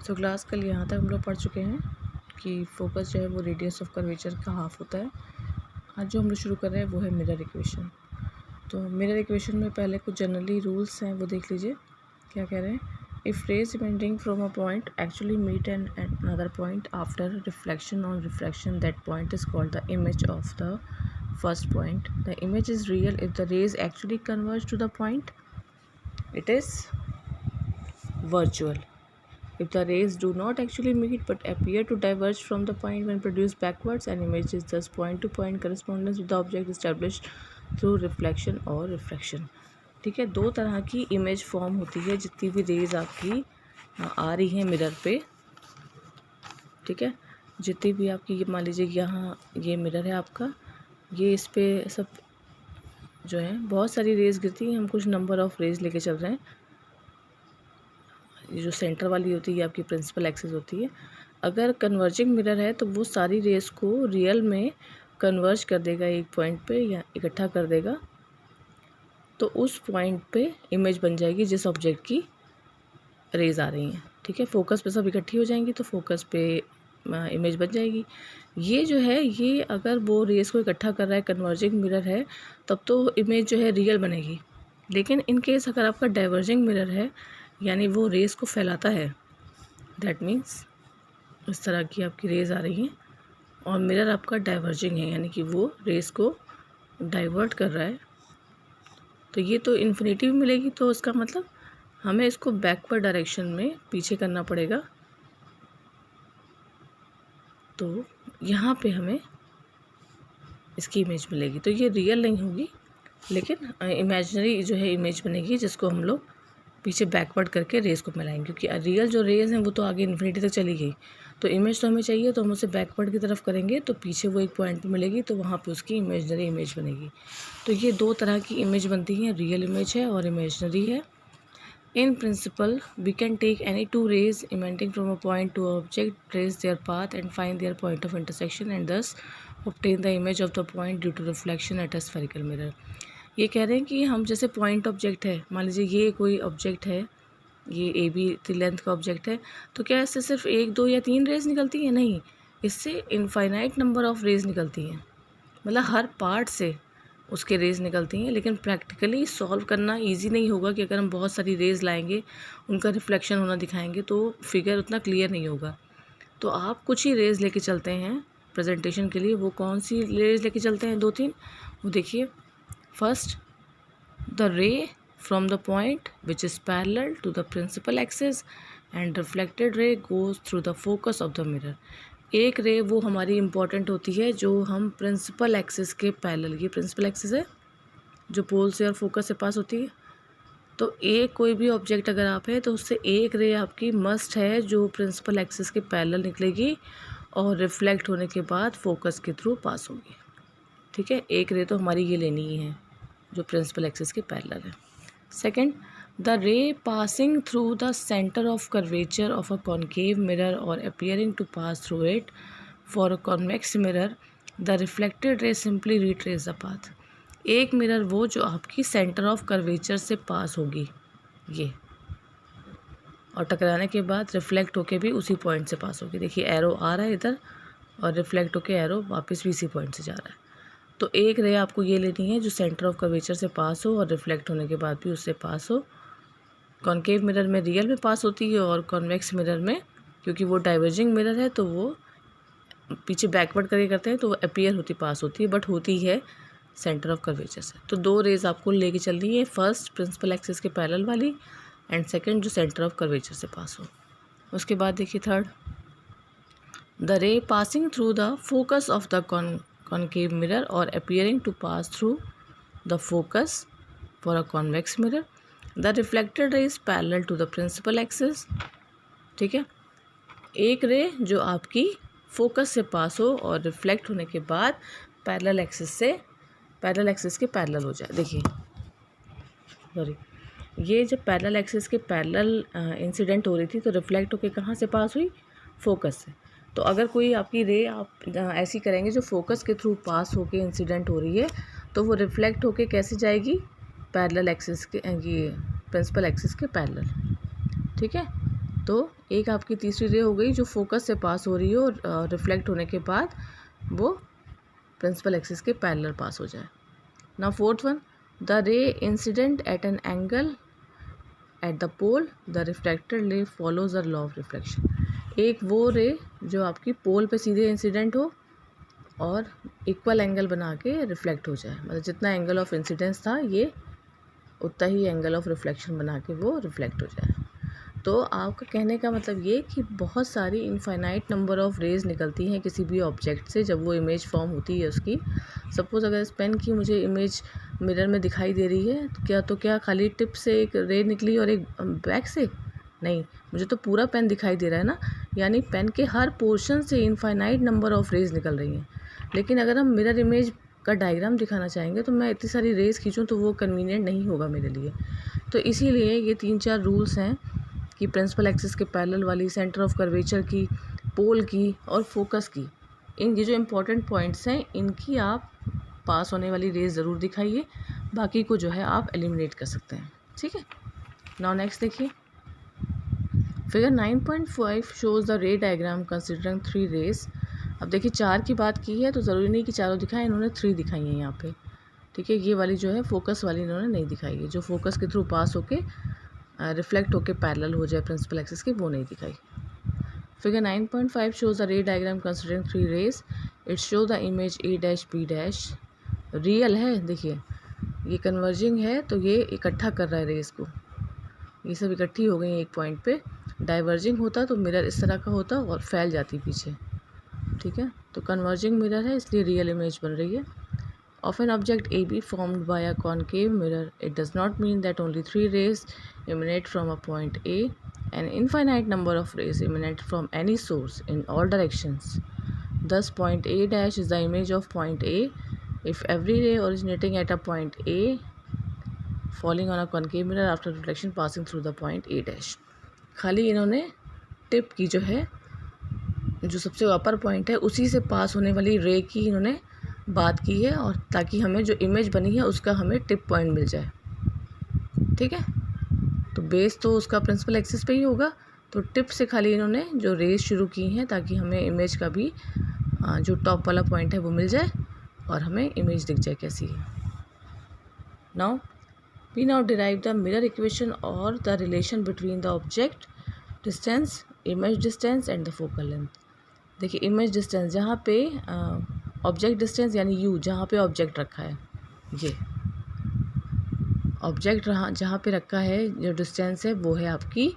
तो क्लास कल यहाँ तक हम लोग पढ़ चुके हैं कि फोकस जो है वो रेडियस ऑफ कर्वेचर का हाफ होता है। आज जो हम लोग शुरू कर रहे हैं वो है मिरर इक्वेशन। तो मिरर इक्वेशन में पहले कुछ जनरली रूल्स हैं वो देख लीजिए। क्या कह रहे हैं? If rays imaging from a point actually meet an another point after reflection on refraction, that point is called the image of the first point. The image is real if the rays actually converge to the point. It is virtual if the rays do not actually meet but appear to diverge from the point when produced backwards. An image is thus point-to-point correspondence with the object established through reflection or refraction. ठीक है, दो तरह की image form होती है जितनी भी raise आपकी आ रही हैं मिरर पे। ठीक है, जितनी भी आपकी मान लीजिए यहाँ ये मिरर है आपका, ये इस पे सब जो है बहुत सारी रेज़ गिरती हैं। हम कुछ नंबर ऑफ़ रेज़ लेके चल रहे हैं। ये जो सेंटर वाली होती है ये आपकी प्रिंसिपल एक्सिस होती है। अगर कन्वर्जिंग मिरर है तो वो सारी रेज़ को रियल में कन्वर्ज कर देगा एक पॉइंट पे या इकट्ठा कर देगा, तो उस पॉइंट पे इमेज बन जाएगी जिस ऑब्जेक्ट की रेज़ आ रही हैं। ठीक है, फोकस पे सब इकट्ठी हो जाएंगी तो फोकस पे इमेज बन जाएगी। ये जो है ये अगर वो रेज़ को इकट्ठा कर रहा है, कन्वर्जिंग मिरर है, तब तो इमेज जो है रियल बनेगी। लेकिन इन केस अगर आपका डाइवर्जिंग मिरर है, यानी वो रेज़ को फैलाता है, दैट मीन्स इस तरह की आपकी रेज़ आ रही हैं और मिरर आपका डाइवर्जिंग है, यानी कि वो रेज़ को डाइवर्ट कर रहा है, तो ये तो इन्फिनिटी भी मिलेगी। तो उसका मतलब हमें इसको बैकवर्ड डायरेक्शन में पीछे करना पड़ेगा। तो यहाँ पे हमें इसकी इमेज मिलेगी। तो ये रियल नहीं होगी, लेकिन इमेजिनरी जो है इमेज बनेगी जिसको हम लोग पीछे बैकवर्ड करके रेज़ को मिलाएंगे, क्योंकि रियल जो रेज़ हैं वो तो आगे इन्फिनिटी तक चली गई। तो इमेज तो हमें चाहिए, तो हम उसे बैकवर्ड की तरफ करेंगे तो पीछे वो एक पॉइंट पे मिलेगी, तो वहाँ पे उसकी इमेजिनरी इमेज बनेगी। तो ये दो तरह की इमेज बनती हैं, रियल इमेज है और इमेजिनरी है। In principle, we can take any two rays emanating from a point to an object, trace their path and find their point of intersection and thus obtain the image of the point due to reflection at a spherical mirror. ये कह रहे हैं कि हम जैसे point object है, मान लीजिए ये कोई ऑब्जेक्ट है, ये ए बी लेंथ का ऑब्जेक्ट है, तो क्या इससे सिर्फ एक दो या तीन रेज निकलती हैं? नहीं, इससे इनफाइनाइट नंबर ऑफ रेज निकलती हैं। मतलब हर पार्ट से उसके रेज़ निकलती हैं। लेकिन प्रैक्टिकली सॉल्व करना इजी नहीं होगा कि अगर हम बहुत सारी रेज़ लाएंगे, उनका रिफ्लेक्शन होना दिखाएंगे, तो फिगर उतना क्लियर नहीं होगा। तो आप कुछ ही रेज़ लेके चलते हैं प्रेजेंटेशन के लिए। वो कौन सी रेज़ लेके चलते हैं? दो तीन, वो देखिए। First, the ray from the point which is parallel to the principal axis and reflected ray goes through the focus of the mirror. एक रे वो हमारी इम्पॉर्टेंट होती है जो हम प्रिंसिपल एक्सिस के पैरेलल, ये प्रिंसिपल एक्सिस है जो पोल से और फोकस से पास होती है। तो एक कोई भी ऑब्जेक्ट अगर आप है तो उससे एक रे आपकी मस्ट है जो प्रिंसिपल एक्सिस के पैरेलल निकलेगी और रिफ्लेक्ट होने के बाद फोकस के थ्रू पास होगी। ठीक है, एक रे तो हमारी ये लेनी ही है जो प्रिंसिपल एक्सिस के पैरेलल है। Second, the ray passing through the center of curvature of a concave mirror or appearing to pass through it. For a convex mirror, the reflected ray simply retrace the path. एक mirror वो जो आपकी centre of curvature से पास होगी ये, और टकराने के बाद रिफ्लेक्ट होके भी उसी पॉइंट से पास होगी। देखिए एरो आ रहा है इधर और रिफ्लेक्ट होके एरो वापस भी इसी पॉइंट से जा रहा है। तो एक रे आपको ये लेनी है जो सेंटर ऑफ कर्वेचर से पास हो और रिफ्लेक्ट होने के बाद भी उससे पास हो। कॉन्केव मिरर में रियल में पास होती है और कॉन्वेक्स मिरर में, क्योंकि वो डाइवर्जिंग मिरर है तो वो पीछे बैकवर्ड करके करते हैं तो वो अपीयर होती पास होती है, बट होती है सेंटर ऑफ कर्वेचर से। तो दो रेज आपको लेके चलनी है, फर्स्ट प्रिंसिपल एक्सिस के पैरेलल वाली एंड सेकंड जो सेंटर ऑफ कर्वेचर से पास हो। उसके बाद देखिए third, the ray passing through the focus of the concave mirror और appearing to pass through the focus for a convex mirror. The reflected ray is parallel to the principal axis. ठीक है, एक रे जो आपकी फोकस से pass हो और रिफ्लेक्ट होने के बाद पैरेलल एक्सिस के पैरेलल हो जाए। देखिए सॉरी, ये जब पैरेलल एक्सिस के पैरेलल इंसिडेंट हो रही थी तो रिफ्लेक्ट होके कहाँ से पास हुई? फोकस से। तो अगर कोई आपकी रे आप ऐसी करेंगे जो फोकस के थ्रू पास होके इंसिडेंट हो रही है, तो वो रिफ्लेक्ट होके कैसे जाएगी? पैरेलल एक्सिस के, ये प्रिंसिपल एक्सिस के पैरेलल। ठीक है, तो एक आपकी तीसरी रे हो गई जो फोकस से पास हो रही है और रिफ्लेक्ट होने के बाद वो प्रिंसिपल एक्सिस के पैरेलल पास हो जाए। Now fourth one, the ray incident at an angle at the pole, the reflected ray follows the law of reflection. एक वो रे जो आपकी पोल पे सीधे इंसिडेंट हो और इक्वल एंगल बना के रिफ्लेक्ट हो जाए, मतलब जितना एंगल ऑफ इंसिडेंस था ये उतना ही एंगल ऑफ रिफ्लेक्शन बना के वो रिफ्लेक्ट हो जाए। तो आपका कहने का मतलब ये कि बहुत सारी इनफाइनाइट नंबर ऑफ रेज निकलती हैं किसी भी ऑब्जेक्ट से जब वो इमेज फॉर्म होती है उसकी। सपोज़ अगर इस पेन की मुझे इमेज मिरर में दिखाई दे रही है तो क्या खाली टिप से एक रे निकली और एक बैक से? नहीं, मुझे तो पूरा पेन दिखाई दे रहा है ना, यानी पेन के हर पोर्शन से इनफाइनाइट नंबर ऑफ रेज निकल रही हैं। लेकिन अगर हम मिरर इमेज का डायग्राम दिखाना चाहेंगे तो मैं इतनी सारी रेज खींचूँ तो वो कन्वीनियंट नहीं होगा मेरे लिए। तो इसीलिए ये 3-4 रूल्स हैं कि प्रिंसिपल एक्सिस के पैरेलल वाली, सेंटर ऑफ कर्वेचर की, पोल की और फोकस की, इन ये जो इम्पोर्टेंट पॉइंट्स हैं इनकी आप पास होने वाली रेज ज़रूर दिखाइए, बाकी को जो है आप एलिमिनेट कर सकते हैं। ठीक है, नाउ नेक्स्ट देखिए, figure 9.5 shows the ray diagram considering 3 rays. अब देखिए 4 की बात की है तो ज़रूरी नहीं कि चारों दिखाएं, इन्होंने 3 दिखाई हैं यहाँ पे। ठीक है, ये वाली जो है फोकस वाली इन्होंने नहीं दिखाई है, जो फोकस के थ्रू पास होके रिफ्लेक्ट होके पैरेलल हो जाए प्रिंसिपल एक्सिस के, वो नहीं दिखाई। Figure 9.5 shows the ray diagram considering 3 rays, it show the image A dash B dash. Real है, देखिए ये कन्वर्जिंग है तो ये इकट्ठा कर रहा है रेज को, ये सब इकट्ठी हो गई एक पॉइंट पे। डाइवर्जिंग होता तो मिरर इस तरह का होता और फैल जाती पीछे। ठीक है, तो कन्वर्जिंग मिरर है इसलिए रियल इमेज बन रही है। Of an object AB formed by a concave mirror, it does not mean that only 3 rays emanate from a point A. An infinite number of rays emanate from any source in all directions. Thus, point A dash is the image of point A. If every ray originating at a point A falling on a concave mirror after reflection passing through the point A dash. खाली इन्होंने tip की जो है, जो सबसे अपर point है उसी से पास होने वाली रे की इन्होंने बात की है, और ताकि हमें जो इमेज बनी है उसका हमें टिप पॉइंट मिल जाए। ठीक है, तो बेस तो उसका प्रिंसिपल एक्सिस पे ही होगा, तो टिप से खाली इन्होंने जो रेज शुरू की हैं ताकि हमें इमेज का भी जो टॉप वाला पॉइंट है वो मिल जाए और हमें इमेज दिख जाए कैसी है। Now we derive the mirror equation और the relation between the object distance, image distance and the focal length. देखिए इमेज डिस्टेंस जहाँ पे ऑब्जेक्ट डिस्टेंस यानी u, जहाँ पे ऑब्जेक्ट रखा है, ये ऑब्जेक्ट जहाँ पे रखा है जो डिस्टेंस है वो है आपकी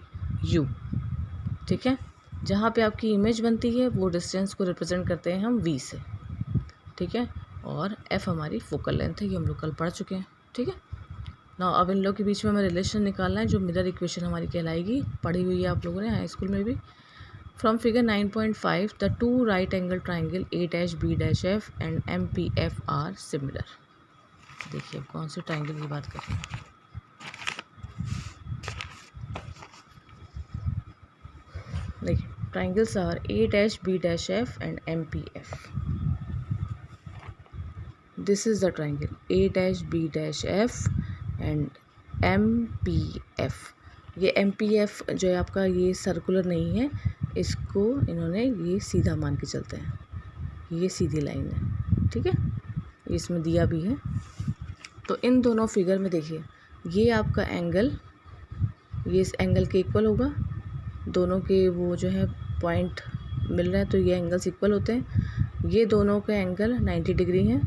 u। ठीक है, जहाँ पे आपकी इमेज बनती है वो डिस्टेंस को रिप्रेजेंट करते हैं हम v से। ठीक है, और f हमारी फोकल लेंथ है, ये हम लोग कल पढ़ चुके हैं। ठीक है, ना अब इन लोग के बीच में हमें रिलेशन निकालना है जो मिरर इक्वेशन हमारी कहलाएगी, पढ़ी हुई है आप लोगों ने हाई स्कूल में भी। From figure 9.5, the two right-angle triangle A dash B dash F and MPF are similar. देखिए कौन से ट्राइंगल की बात कर रहे हैं। देखिए triangles are A dash B dash F and MPF. This is the triangle A dash B dash F and MPF. ये MPF जो है आपका ये सर्कुलर नहीं है, इसको इन्होंने ये सीधा मान के चलते हैं, ये सीधी लाइन है। ठीक है, इसमें दिया भी है। तो इन दोनों फिगर में देखिए ये आपका एंगल, ये इस एंगल के इक्वल होगा, दोनों के वो जो है पॉइंट मिल रहा है तो ये एंगल्स इक्वल होते हैं। ये दोनों के एंगल 90 डिग्री हैं,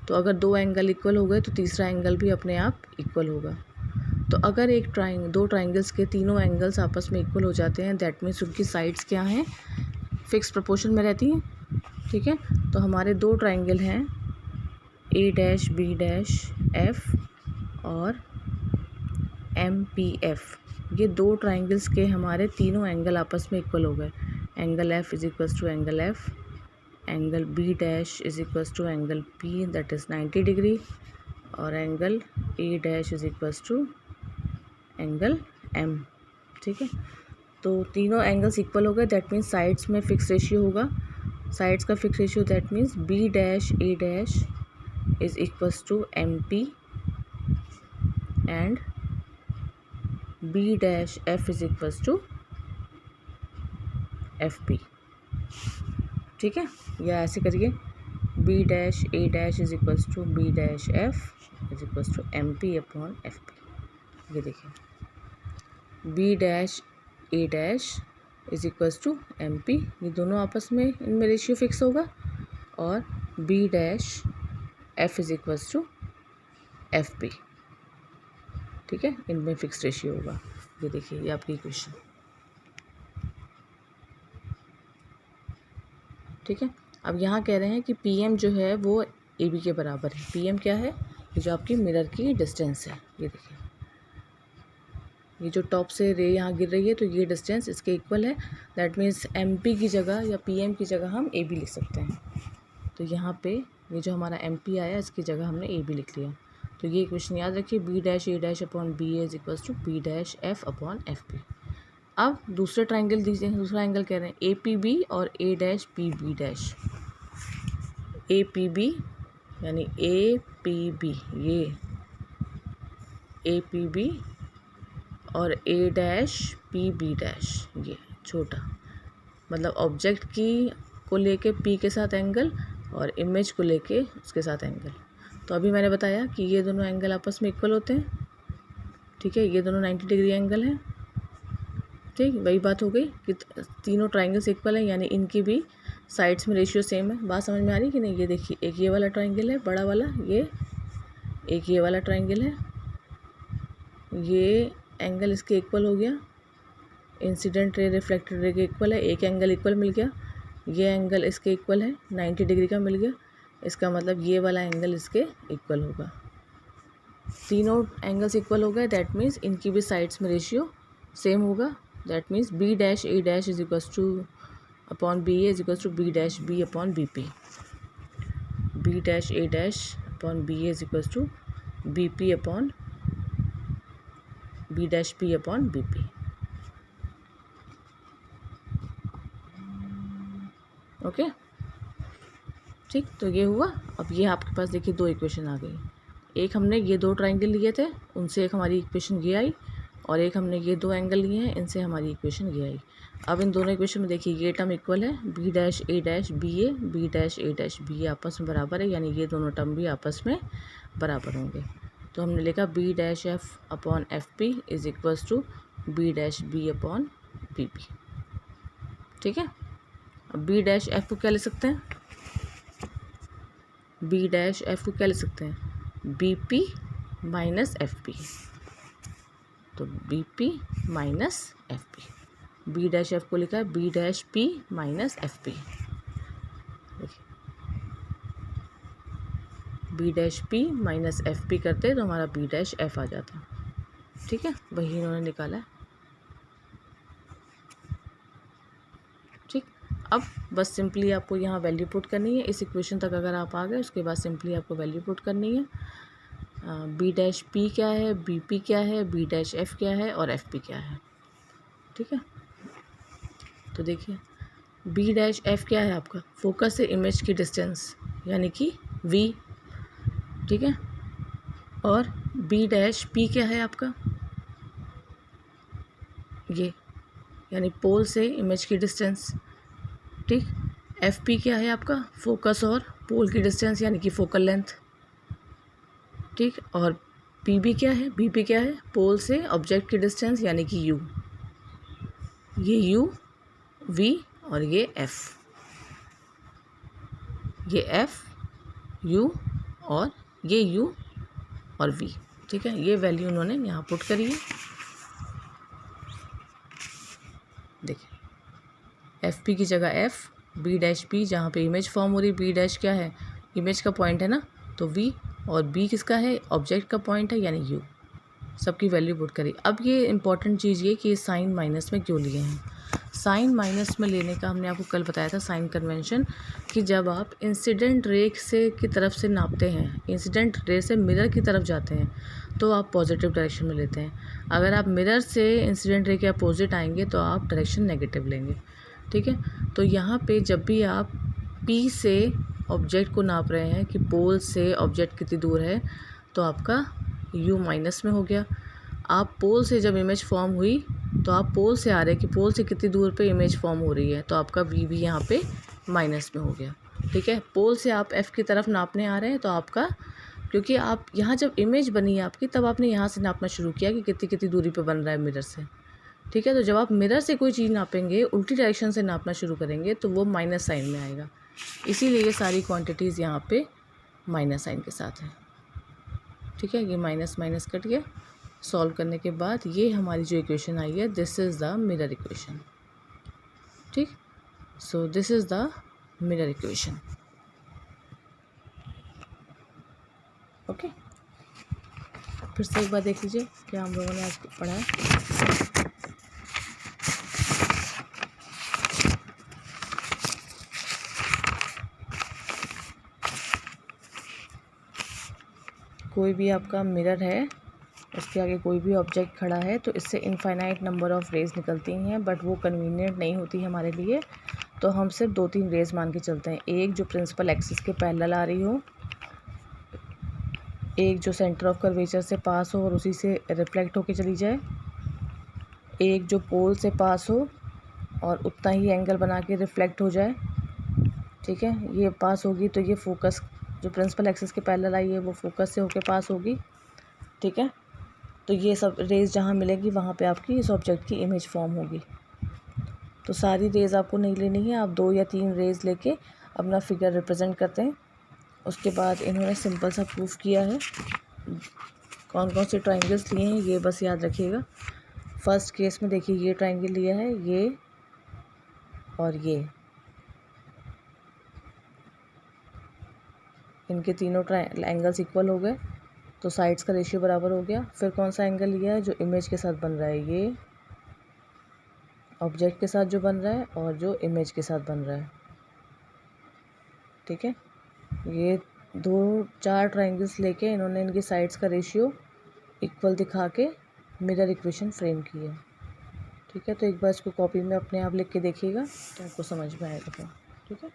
तो अगर दो एंगल इक्वल हो गए तो तीसरा एंगल भी अपने आप इक्वल होगा। तो अगर दो ट्राइंगल्स के तीनों एंगल्स आपस में इक्वल हो जाते हैं, दैट मीन्स उनकी साइड्स क्या हैं, फिक्स प्रोपोर्शन में रहती हैं। ठीक है, तो हमारे दो ट्राइंगल हैं A dash B dash F और MPF। ये दो ट्राइंगल्स के हमारे तीनों एंगल आपस में इक्वल हो गए। Angle F is equals to angle F, angle B dash is equals to angle P that is 90 degree, और angle A dash is equals to angle M। ठीक है, तो तीनों एंगल्स इक्वल हो गए, दैट मीन्स साइड्स में fix ratio होगा। Sides का fix ratio that means B dash A dash is equals to MP and B dash F is equals to F P, ठीक है। या ऐसे करिए B dash A dash is equals to B dash F is equals to M P upon F P. ये देखिए B dash A dash is equals to M P, ये दोनों आपस में इनमें रेशियो फिक्स होगा, और B dash F is equals to F P, ठीक है, इनमें फिक्स रेशियो होगा। ये देखिए ये आपकी इक्वेशन, ठीक है। अब यहाँ कह रहे हैं कि पी एम जो है वो ए बी के बराबर है। पी एम क्या है, ये जो आपकी मिरर की डिस्टेंस है, ये देखिए ये जो टॉप से रे यहाँ गिर रही है तो ये डिस्टेंस इसके इक्वल है। दैट मीन्स एम पी की जगह या पी एम की जगह हम ए बी लिख सकते हैं। तो यहाँ पे ये जो हमारा एम पी आया इसकी जगह हमने ए बी लिख लिया। तो ये इक्वेशन याद रखिए, B dash A dash upon B A is equals to B dash F upon F P. अब दूसरे ट्राइंगल दीजिए, दूसरा एंगल कह रहे हैं ए पी बी और A dash P B dash. A P B यानी ए पी बी, ये ए पी बी और A dash P B dash, ये छोटा, मतलब ऑब्जेक्ट की को लेके पी के साथ एंगल और इमेज को लेके उसके साथ एंगल। तो अभी मैंने बताया कि ये दोनों एंगल आपस में इक्वल होते हैं, ठीक है, ये दोनों 90 डिग्री एंगल हैं, ठीक। वही बात हो गई कि तीनों ट्राइंगल्स इक्वल हैं, यानी इनकी भी साइड्स में रेशियो सेम है। बात समझ में आ रही कि नहीं। ये देखिए एक ये वाला ट्राइंगल है बड़ा वाला, ये एक ये वाला ट्राइंगल है, ये एंगल इसके इक्वल हो गया, इंसिडेंट रे रिफ्लेक्टेड रे के इक्वल है, एक एंगल इक्वल मिल गया। ये एंगल इसके इक्वल है, 90 डिग्री का मिल गया, इसका मतलब ये वाला एंगल इसके इक्वल होगा। तीनों एंगल्स इक्वल हो गए, दैट मीन्स इनकी भी साइड्स में रेशियो सेम होगा। That means B dash A dash is equals to upon B A is equals to B dash B upon B P. B dash A dash upon B A is equals to B P upon B dash P upon B P. Okay, ठीक। तो ये हुआ। अब ये आपके पास देखिए दो equation आ गई। एक हमने ये दो ट्राइंगल लिए थे, उनसे एक हमारी इक्वेशन ये आई, और एक हमने ये दो एंगल लिए हैं, इनसे हमारी इक्वेशन ये आई। अब इन दोनों इक्वेशन में देखिए ये टर्म इक्वल है, B dash A dash B A, B dash A dash B ए आपस में बराबर है, यानी ये दोनों टर्म भी आपस में बराबर होंगे। तो हमने लिखा B dash F upon F P is equals to B dash B upon B P, ठीक है। अब बी डैश एफ को क्या ले सकते हैं, बी डैश एफ को क्या ले सकते हैं, B P minus F P. तो B P minus F P, B dash F को लिखा है B dash P minus F P. देखिए B dash P minus F P करते तो हमारा बी डैश एफ आ जाता, ठीक है, वही इन्होंने निकाला है, ठीक। अब बस सिंपली आपको यहाँ वैल्यू पुट करनी है। इस इक्वेशन तक अगर आप आ गए उसके बाद सिंपली आपको वैल्यू पुट करनी है। बी डैश पी क्या है, बी पी क्या है, बी डैश एफ क्या है और एफ पी क्या है, ठीक है। तो देखिए बी डैश एफ क्या है आपका, फोकस से इमेज की डिस्टेंस यानी कि वी, ठीक है। और बी डैश पी क्या है आपका, ये यानी पोल से इमेज की डिस्टेंस, ठीक। एफ पी क्या है आपका, फोकस और पोल की डिस्टेंस यानी कि फोकल लेंथ, ठीक। और पी बी क्या है, बी पी क्या है, पोल से ऑब्जेक्ट की डिस्टेंस यानी कि यू, ये यू वी और ये एफ, ये एफ यू और ये यू और वी, ठीक है। ये वैल्यू उन्होंने यहाँ पुट करी है। देखिए एफ पी की जगह एफ, बी डैश पी जहाँ पे इमेज फॉर्म हो रही, बी डैश क्या है, इमेज का पॉइंट है ना, तो वी, और बी किसका है, ऑब्जेक्ट का पॉइंट है यानी यू, सबकी वैल्यू पुट करी। अब ये इंपॉर्टेंट चीज़ ये कि साइन माइनस में क्यों लिए हैं। साइन माइनस में लेने का हमने आपको कल बताया था साइन कन्वेंशन, कि जब आप इंसिडेंट रे से की तरफ से नापते हैं, इंसिडेंट रे से मिरर की तरफ जाते हैं तो आप पॉजिटिव डायरेक्शन में लेते हैं। अगर आप मिरर से इंसिडेंट रे के अपोजिट आएंगे तो आप डायरेक्शन नेगेटिव लेंगे, ठीक है। तो यहाँ पे जब भी आप पी से ऑब्जेक्ट को नाप रहे हैं कि पोल से ऑब्जेक्ट कितनी दूर है, तो आपका यू माइनस में हो गया। आप पोल से जब इमेज फॉर्म हुई तो आप पोल से आ रहे हैं कि पोल से कितनी दूर पे इमेज फॉर्म हो रही है, तो आपका वी भी यहाँ पे माइनस में हो गया। ठीक है, पोल से आप एफ़ की तरफ नापने आ रहे हैं तो आपका, क्योंकि आप यहाँ जब इमेज बनी है आपकी तब आपने यहाँ से नापना शुरू किया कि कितनी कितनी दूरी पे बन रहा है मिरर से। ठीक है, तो जब आप मिरर से कोई चीज़ नापेंगे, उल्टी डायरेक्शन से नापना शुरू करेंगे तो वो माइनस साइन में आएगा। इसीलिए ये सारी क्वांटिटीज़ यहाँ पे माइनस साइन के साथ है। ठीक है, ये माइनस माइनस कट गया। सॉल्व करने के बाद ये हमारी जो इक्वेशन आई है, this is the mirror equation. ठीक, so this is the mirror equation. Okay, फिर से एक बार देख लीजिए क्या हम लोगों ने आज पढ़ा है। कोई भी आपका मिरर है, उसके आगे कोई भी ऑब्जेक्ट खड़ा है तो इससे इनफाइनाइट नंबर ऑफ़ रेज़ निकलती हैं, बट वो कन्वीनियंट नहीं होती हमारे लिए। तो हम सिर्फ 2-3 रेज़ मान के चलते हैं। एक जो प्रिंसिपल एक्सिस के पैरेलल आ रही हो, एक जो सेंटर ऑफ कर्वेचर से पास हो और उसी से रिफ्लेक्ट होके चली जाए, एक जो पोल से पास हो और उतना ही एंगल बना के रिफ्लेक्ट हो जाए। ठीक है, ये पास होगी तो ये फोकस, जो प्रिंसिपल एक्सिस के पैरेलल आई है वो फोकस से होके पास होगी। ठीक है, तो ये सब रेज़ जहाँ मिलेगी वहाँ पे आपकी इस ऑब्जेक्ट की इमेज फॉर्म होगी। तो सारी रेज़ आपको नहीं लेनी है, आप 2 या 3 रेज़ लेके अपना फिगर रिप्रेजेंट करते हैं। उसके बाद इन्होंने सिंपल सा प्रूफ किया है। कौन कौन से ट्राइंगल्स लिए हैं ये बस याद रखिएगा। फर्स्ट केस में देखिए ये ट्राइंगल लिया है, ये और ये, इनके तीनों एंगल्स इक्वल हो गए तो साइड्स का रेशियो बराबर हो गया। फिर कौन सा एंगल लिया है, जो इमेज के साथ बन रहा है, ये ऑब्जेक्ट के साथ जो बन रहा है और जो इमेज के साथ बन रहा है। ठीक है, ये 2-4 ट्राइंगल्स लेके इन्होंने इनकी साइड्स का रेशियो इक्वल दिखा के मिरर इक्वेशन फ्रेम की है। ठीक है, तो एक बार इसको कॉपी में अपने आप लिख के देखिएगा तो आपको समझ में आएगा। ठीक है।